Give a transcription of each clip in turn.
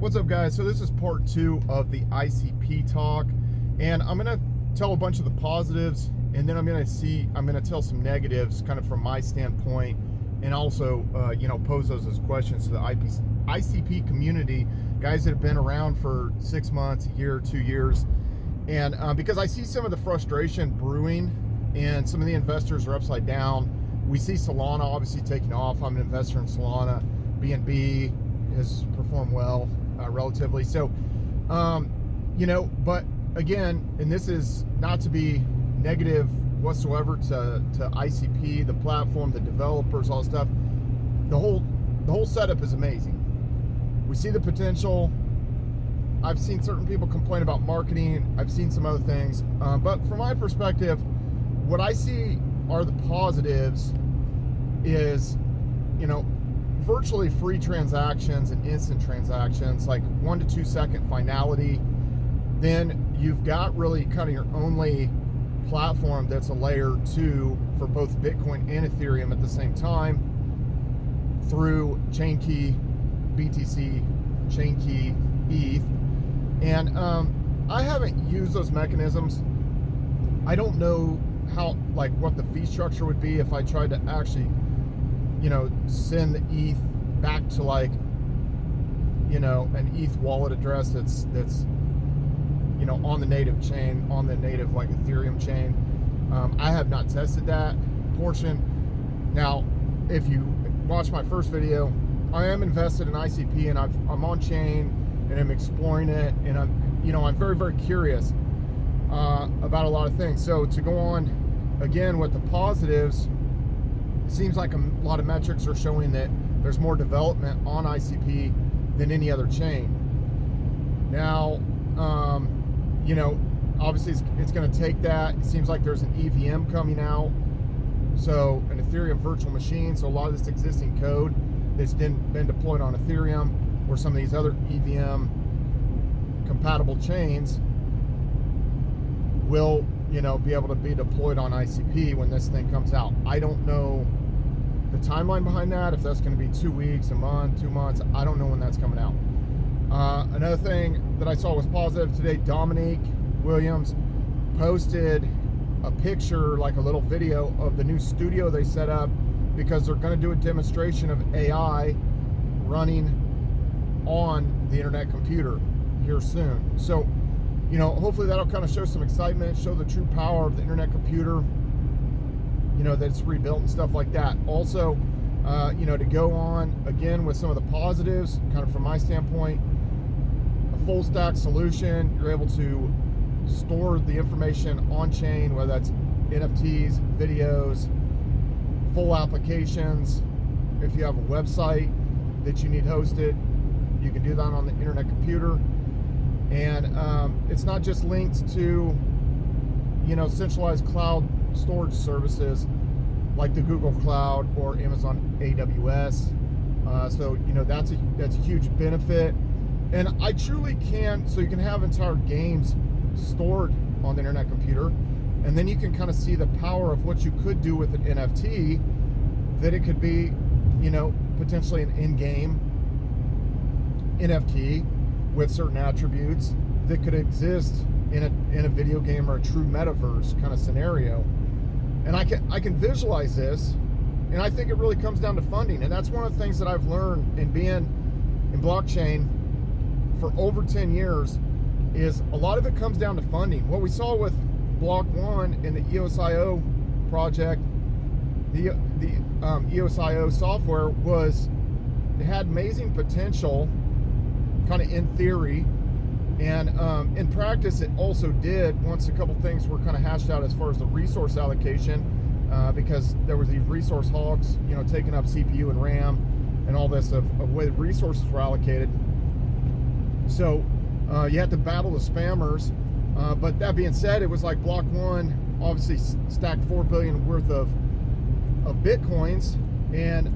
What's up, guys? So this is part 2 of the ICP talk, and I'm going to tell a bunch of the positives, and then I'm going to tell some negatives kind of from my standpoint, and also pose those as questions to the ICP community, guys that have been around for 6 months, a year, 2 years. And because I see some of the frustration brewing and some of the investors are upside down. We see Solana obviously taking off. I'm an investor in Solana. BNB has performed well relatively. So, but again, and this is not to be negative whatsoever to ICP, the platform, the developers, all stuff. The whole setup is amazing. We see the potential. I've seen certain people complain about marketing. I've seen some other things, but from my perspective, what I see are the positives is, virtually free transactions and instant transactions, like 1 to 2 second finality. Then you've got really kind of your only platform that's a layer 2 for both Bitcoin and Ethereum at the same time through chain key, BTC, chain key, ETH. And I haven't used those mechanisms. I don't know how, what the fee structure would be if I tried to actually send the ETH back to an ETH wallet address that's on the native chain, on the native Ethereum chain. I have not tested that portion. Now, if you watch my first video, I am invested in ICP, and I'm on chain and I'm exploring it, and I'm very, very curious about a lot of things. So to go on again with the positives, seems like a lot of metrics are showing that there's more development on ICP than any other chain. Now, obviously it's going to take that. It seems like there's an EVM coming out, so an Ethereum virtual machine. So a lot of this existing code that's been deployed on Ethereum or some of these other EVM compatible chains will, be able to be deployed on ICP when this thing comes out. I don't know the timeline behind that, if that's going to be 2 weeks, a month, 2 months. I don't know when that's coming out. Another thing that I saw was positive today, Dominique Williams posted a picture, like a little video of the new studio they set up, because they're going to do a demonstration of AI running on the internet computer here soon. So, hopefully that'll kind of show some excitement, show the true power of the internet computer, that it's rebuilt and stuff like that. Also, to go on again with some of the positives, kind of from my standpoint, a full stack solution. You're able to store the information on chain, whether that's NFTs, videos, full applications. If you have a website that you need hosted, you can do that on the internet computer. And it's not just linked to, centralized cloud storage services like the Google Cloud or Amazon AWS. So that's a huge benefit. And I truly can. So you can have entire games stored on the internet computer, and then you can kind of see the power of what you could do with an NFT. That it could be, potentially an in-game NFT with certain attributes that could exist in a video game or a true metaverse kind of scenario. And I can visualize this, and I think it really comes down to funding. And that's one of the things that I've learned in being in blockchain for over 10 years is a lot of it comes down to funding. What we saw with Block 1 in the EOS.io project, the EOS.io software was, it had amazing potential kind of in theory, and in practice it also did, once a couple things were kind of hashed out as far as the resource allocation, because there was these resource hogs, taking up CPU and RAM and all this of the way the resources were allocated. So you had to battle the spammers, but that being said, it was like Block 1 obviously stacked 4 billion worth of Bitcoins, and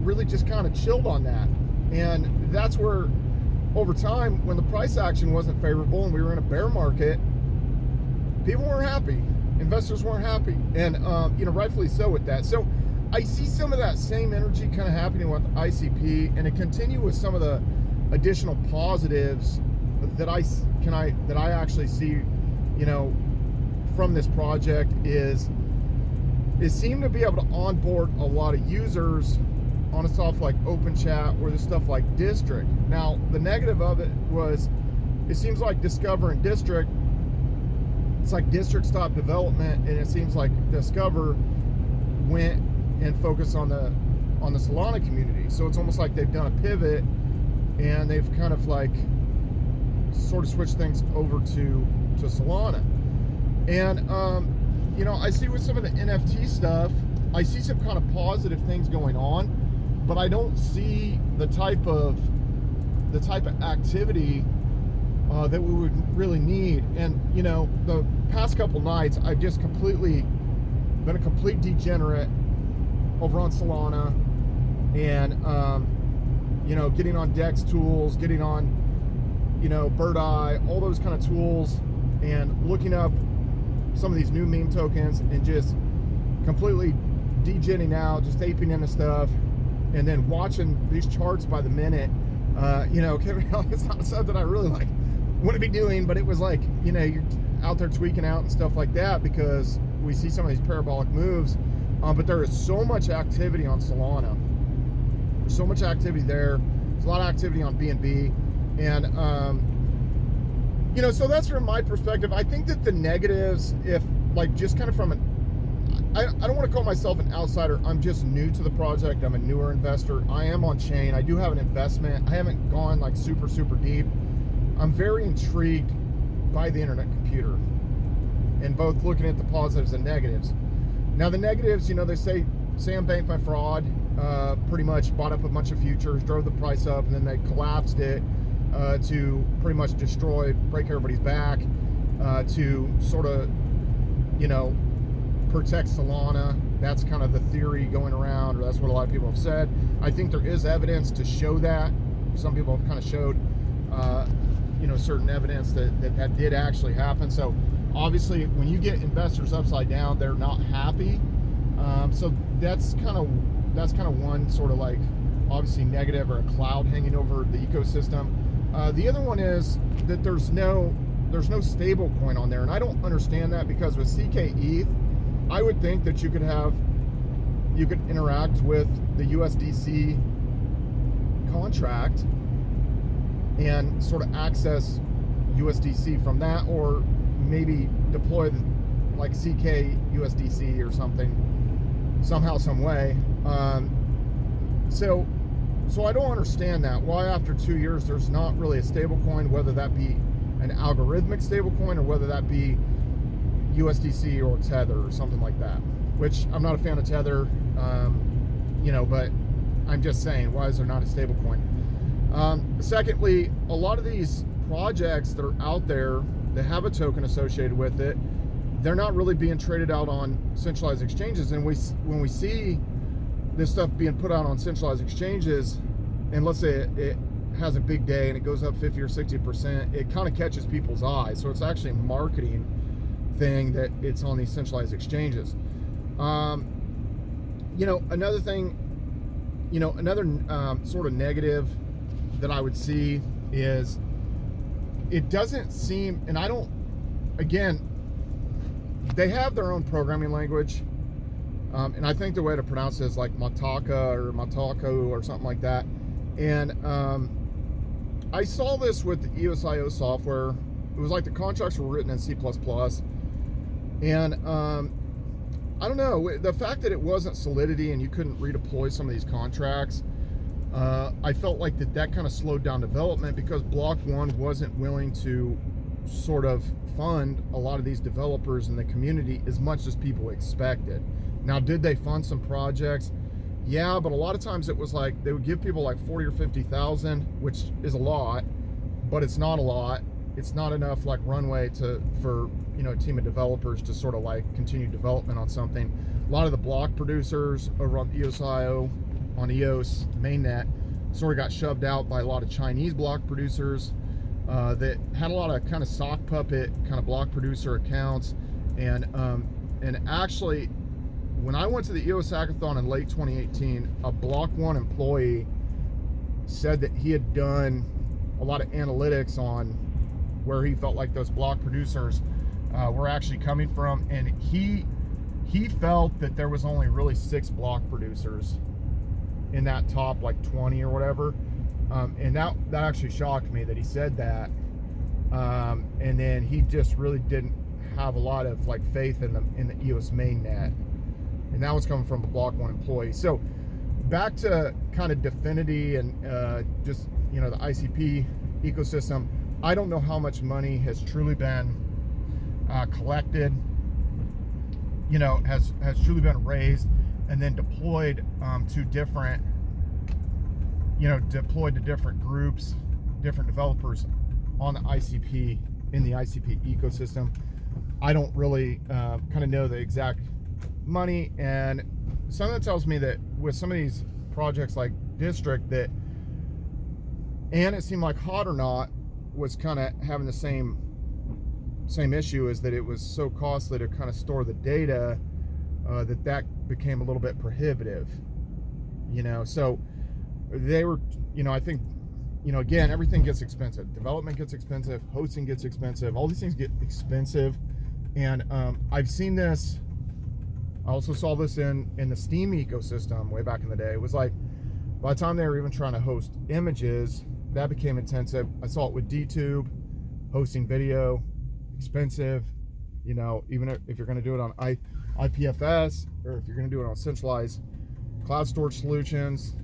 really just kind of chilled on that. And that's where, over time, when the price action wasn't favorable and we were in a bear market, people weren't happy. Investors weren't happy, and rightfully so with that. So I see some of that same energy kind of happening with ICP, and it continued with some of the additional positives that I actually see, you know, from this project is it seemed to be able to onboard a lot of users on a stuff like Open Chat or the stuff like District. Now, the negative of it was it seems like Discover and District, it's like District stopped development, and it seems like Discover went and focused on the Solana community. So it's almost like they've done a pivot, and they've kind of like sort of switched things over to Solana. And you know, I see with some of the NFT stuff, I see some kind of positive things going on, but I don't see the type of activity that we would really need. And you know, the past couple nights, I've just completely been a complete degenerate over on Solana, and you know, getting on Dex tools, getting on, you know, Bird Eye, all those kind of tools, and looking up some of these new meme tokens, and just completely degenning out, just aping into stuff, and then watching these charts by the minute. You know, it's not something I really like want to be doing, but it was like, you know, you're out there tweaking out and stuff like that because we see some of these parabolic moves. But there is so much activity on Solana. There's so much activity there. There's a lot of activity on BNB, and you know, so that's from my perspective. I think that the negatives, if like just kind of from an, I don't want to call myself an outsider. I'm just new to the project. I'm a newer investor. I am on chain. I do have an investment. I haven't gone like super deep. I'm very intrigued by the internet computer, and both looking at the positives and negatives. Now the negatives, you know, they say Sam Bankman Fraud pretty much bought up a bunch of futures, drove the price up, and then they collapsed it to pretty much destroy, break everybody's back, to sort of, you know, protect Solana. That's kind of the theory going around, or that's what a lot of people have said. I think there is evidence to show that. Some people have kind of showed, you know, certain evidence that did actually happen. So obviously, when you get investors upside down, they're not happy. So that's kind of one sort of like obviously negative, or a cloud hanging over the ecosystem. The other one is that there's no stable coin on there, and I don't understand that, because with CKETH, I would think that you could interact with the USDC contract and sort of access USDC from that, or maybe deploy like CK USDC or something, somehow, some way. So I don't understand that. Why after 2 years there's not really a stable coin, whether that be an algorithmic stable coin or whether that be USDC or Tether or something like that, which I'm not a fan of Tether, you know, but I'm just saying, why is there not a stable coin? Secondly, a lot of these projects that are out there that have a token associated with it, they're not really being traded out on centralized exchanges. And when we see this stuff being put out on centralized exchanges, and let's say it has a big day and it goes up 50 or 60%, it kind of catches people's eyes. So it's actually a marketing thing that it's on these centralized exchanges. You know, another thing, you know, another sort of negative that I would see is it doesn't seem, and I don't, again, they have their own programming language, and I think the way to pronounce it is like Mataka or Matako or something like that. And I saw this with the EOS.io software. It was like the contracts were written in C++, and I don't know, the fact that it wasn't Solidity and you couldn't redeploy some of these contracts, I felt like that kind of slowed down development, because Block One wasn't willing to sort of fund a lot of these developers in the community as much as people expected. Now, did they fund some projects? Yeah, but a lot of times it was like they would give people like 40 or 50,000, which is a lot, but it's not a lot. It's not enough like runway for you know, a team of developers to sort of like continue development on something. A lot of the block producers over on EOS.io, on EOS mainnet, sort of got shoved out by a lot of Chinese block producers that had a lot of kind of sock puppet kind of block producer accounts. And actually, when I went to the EOS Hackathon in late 2018, a Block One employee said that he had done a lot of analytics on where he felt like those block producers were actually coming from, and he felt that there was only really 6 block producers in that top like 20 or whatever, and that actually shocked me that he said that, and then he just really didn't have a lot of like faith in the EOS mainnet, and that was coming from a Block 1 employee. So back to kind of Definity and just, you know, the ICP ecosystem. I don't know how much money has truly been collected, you know, has truly been raised and then deployed to different, you know, deployed to different groups, different developers on the ICP, in the ICP ecosystem. I don't really kind of know the exact money, and something that tells me that with some of these projects like District, that, and it seemed like Hot or Not was kind of having the same issue, is that it was so costly to kind of store the data that became a little bit prohibitive, you know. So they were, you know, I think, you know, again, everything gets expensive. Development gets expensive, hosting gets expensive, all these things get expensive. And I've seen this, I also saw this in the Steam ecosystem way back in the day. It was like, by the time they were even trying to host images, that became intensive. I saw it with DTube, hosting video, expensive. You know, even if you're going to do it on IPFS, or if you're going to do it on centralized cloud storage solutions,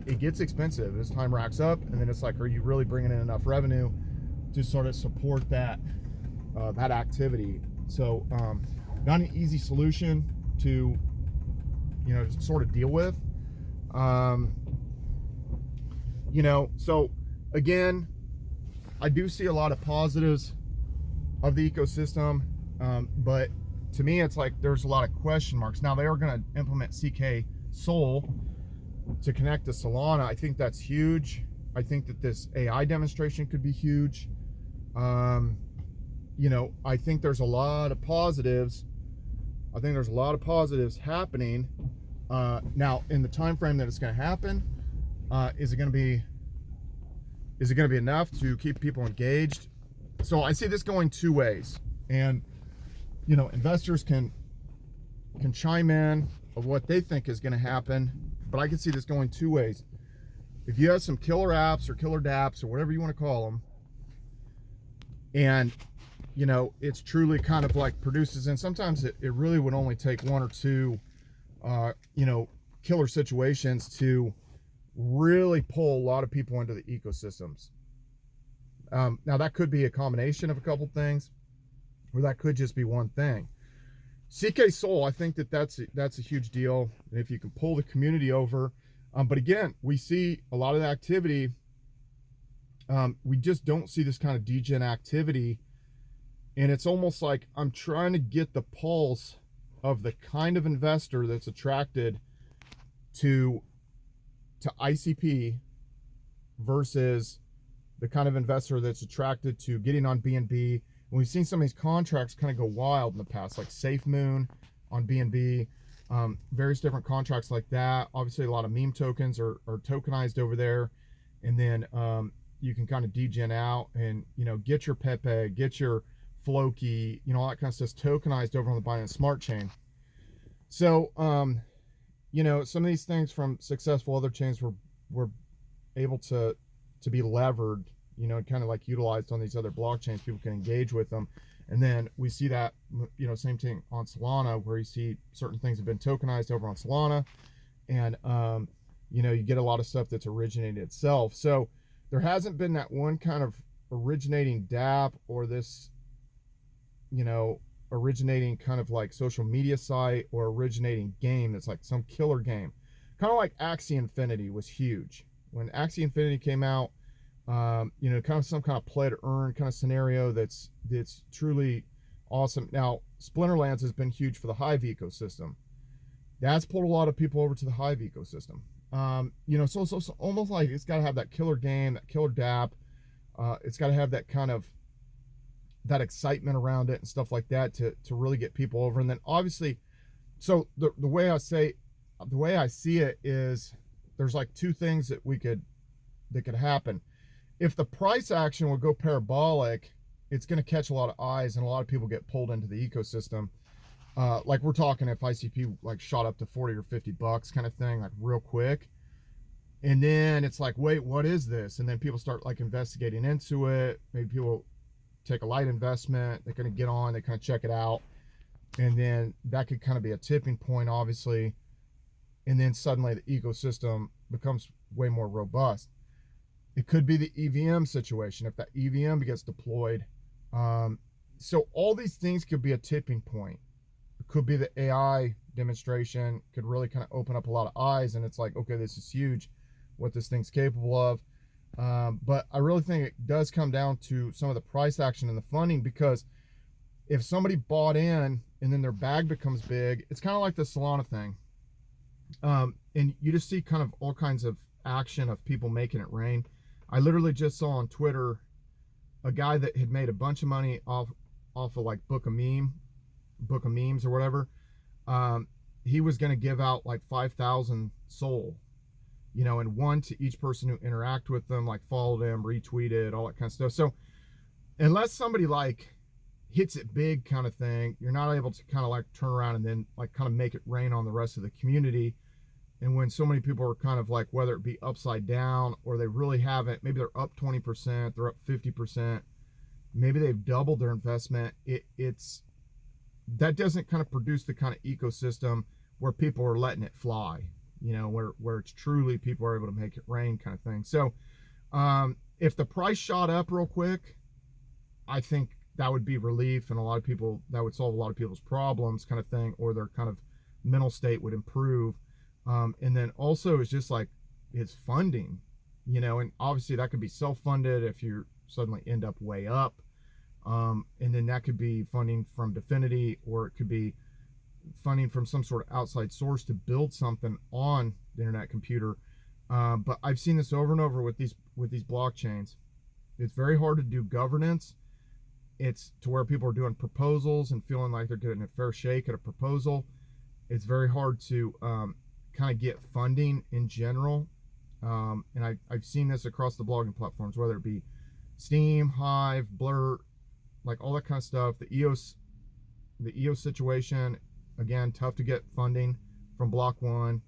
it gets expensive as time racks up. And then it's like, are you really bringing in enough revenue to sort of support that that activity? So not an easy solution to, you know, sort of deal with. You know, so again, I do see a lot of positives of the ecosystem, but to me, it's like there's a lot of question marks. Now, they are going to implement CK Soul to connect to Solana. I think that's huge. I think that this AI demonstration could be huge. You know, I think there's a lot of positives. I think there's a lot of positives happening. Now, in the time frame that it's going to happen, is it going to be enough to keep people engaged? So I see this going 2 ways, and, you know, investors can chime in of what they think is going to happen, but I can see this going 2 ways. If you have some killer apps or killer dApps or whatever you want to call them, and, you know, it's truly kind of like produces, and sometimes it really would only take 1 or 2, you know, killer situations to really pull a lot of people into the ecosystems. Now, that could be a combination of a couple things, or that could just be one thing. CK Soul, I think that's a huge deal if you can pull the community over. But again, we see a lot of the activity. We just don't see this kind of degen activity, and it's almost like I'm trying to get the pulse of the kind of investor that's attracted to ICP versus the kind of investor that's attracted to getting on BNB. And we've seen some of these contracts kind of go wild in the past, like SafeMoon on BNB, various different contracts like that. Obviously, a lot of meme tokens are tokenized over there, and then you can kind of degen out and, you know, get your Pepe, get your Floki, you know, all that kind of stuff tokenized over on the Binance Smart Chain. So, you know, some of these things from successful other chains were able to be levered, you know, kind of like utilized on these other blockchains. People can engage with them. And then we see that, you know, same thing on Solana, where you see certain things have been tokenized over on Solana, and, you know, you get a lot of stuff that's originated itself. So there hasn't been that one kind of originating dApp or this, you know, originating kind of like social media site or originating game that's like some killer game. Kind of like Axie Infinity was huge. When Axie Infinity came out, you know, kind of some kind of play to earn kind of scenario that's truly awesome. Now, Splinterlands has been huge for the Hive ecosystem. That's pulled a lot of people over to the Hive ecosystem. You know, so almost like it's got to have that killer game, that killer dApp. It's got to have that kind of that excitement around it and stuff like that to really get people over. And then obviously, so the way I see it is there's like 2 things that we could that could happen. If the price action will go parabolic, it's going to catch a lot of eyes and a lot of people get pulled into the ecosystem. Like we're talking if ICP like shot up to 40 or 50 bucks kind of thing, like real quick. And then it's like, wait, what is this? And then people start like investigating into it. Maybe people take a light investment. They're going to get on, they kind of check it out. And then that could kind of be a tipping point, obviously. And then suddenly the ecosystem becomes way more robust. It could be the EVM situation if that EVM gets deployed. So all these things could be a tipping point. It could be the AI demonstration, could really kind of open up a lot of eyes, and it's like, okay, this is huge, what this thing's capable of. But I really think it does come down to some of the price action and the funding, because if somebody bought in and then their bag becomes big, it's kind of like the Solana thing. And you just see kind of all kinds of action of people making it rain. I literally just saw on Twitter a guy that had made a bunch of money off of like book of memes or whatever. He was going to give out like 5,000 SOL, you know, and one to each person who interact with them, like followed him, retweeted, all that kind of stuff. So unless somebody like hits it big kind of thing, you're not able to kind of like turn around and then like kind of make it rain on the rest of the community. And when so many people are kind of like, whether it be upside down or they really haven't, maybe they're up 20%, they're up 50%, maybe they've doubled their investment, it's that doesn't kind of produce the kind of ecosystem where people are letting it fly, you know, where it's truly people are able to make it rain kind of thing. So if the price shot up real quick, I think that would be relief, and a lot of people, that would solve a lot of people's problems kind of thing, or their kind of mental state would improve. And then also it's just like it's funding, you know, and obviously that could be self-funded if you suddenly end up way up. And then that could be funding from Definity, or it could be funding from some sort of outside source to build something on the internet computer. But I've seen this over and over with these blockchains. It's very hard to do governance. It's to where people are doing proposals and feeling like they're getting a fair shake at a proposal. It's very hard to kind of get funding in general. And I've seen this across the blogging platforms, whether it be Steam, Hive, Blur, like all that kind of stuff. The EOS situation, again, tough to get funding from Block One.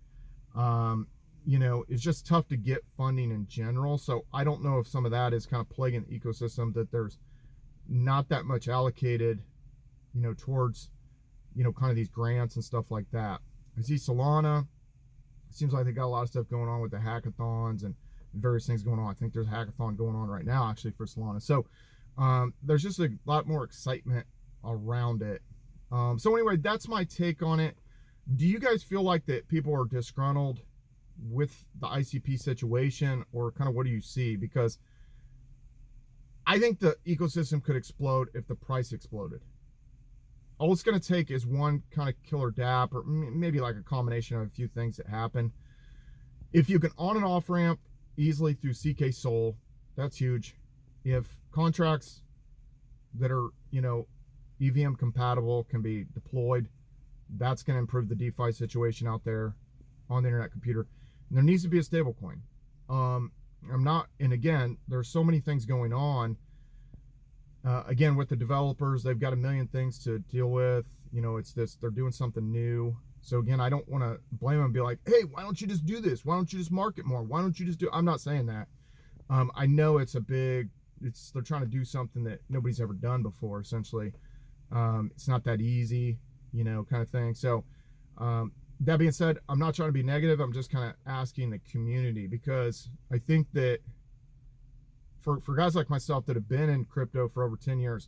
You know, it's just tough to get funding in general. So I don't know if some of that is kind of plaguing the ecosystem, that there's not that much allocated, you know, towards, you know, kind of these grants and stuff like that. I see Solana, it seems like they got a lot of stuff going on with the hackathons and various things going on. I think there's a hackathon going on right now actually for Solana. So there's just a lot more excitement around it. So anyway, that's my take on it. Do you guys feel like that people are disgruntled with the ICP situation, or kind of what do you see? Because I think the ecosystem could explode if the price exploded. All it's going to take is one kind of killer dApp, or maybe like a combination of a few things that happen. If you can on and off ramp easily through CK Sol, that's huge. If contracts that are, you know, EVM compatible can be deployed, that's going to improve the DeFi situation out there on the internet computer. And there needs to be a stable coin. And again, there's so many things going on. Again, with the developers, they've got a million things to deal with. You know, it's this, they're doing something new. So again, I don't want to blame them and be like, hey, why don't you just do this? Why don't you just market more? Why don't you just do, I'm not saying that. I know it's they're trying to do something that nobody's ever done before, essentially. It's not that easy, you know, kind of thing. So, that being said, I'm not trying to be negative. I'm just kind of asking the community, because I think that for guys like myself that have been in crypto for over 10 years,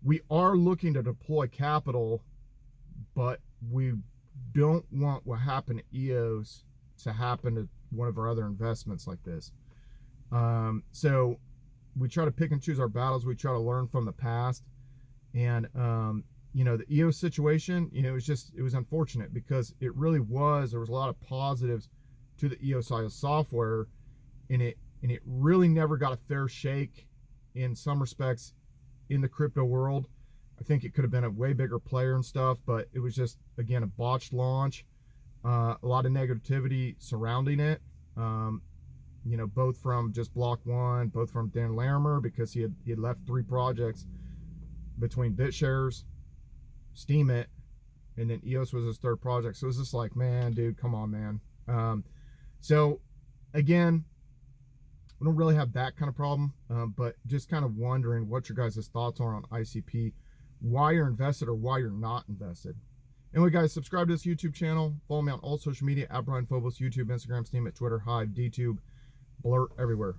we are looking to deploy capital, but we don't want what happened to EOS to happen to one of our other investments like this. So we try to pick and choose our battles. We try to learn from the past. And, you know, the EOS situation, you know, it was unfortunate, because there was a lot of positives to the EOS software, and it really never got a fair shake in some respects in the crypto world. I think it could have been a way bigger player and stuff, but it was just, again, a botched launch, a lot of negativity surrounding it. you know, both from just block one, both from Dan Larimer, because he had left 3 projects between BitShares, Steam It, and then EOS was his 3rd project. So it was just like, man, dude, come on, man. So again, we don't really have that kind of problem, but just kind of wondering what your guys' thoughts are on ICP, why you're invested or why you're not invested. Anyway, guys, subscribe to this YouTube channel. Follow me on all social media, @BrianPhobos, YouTube, Instagram, Steam It, Twitter, Hive, DTube, Blurt, everywhere.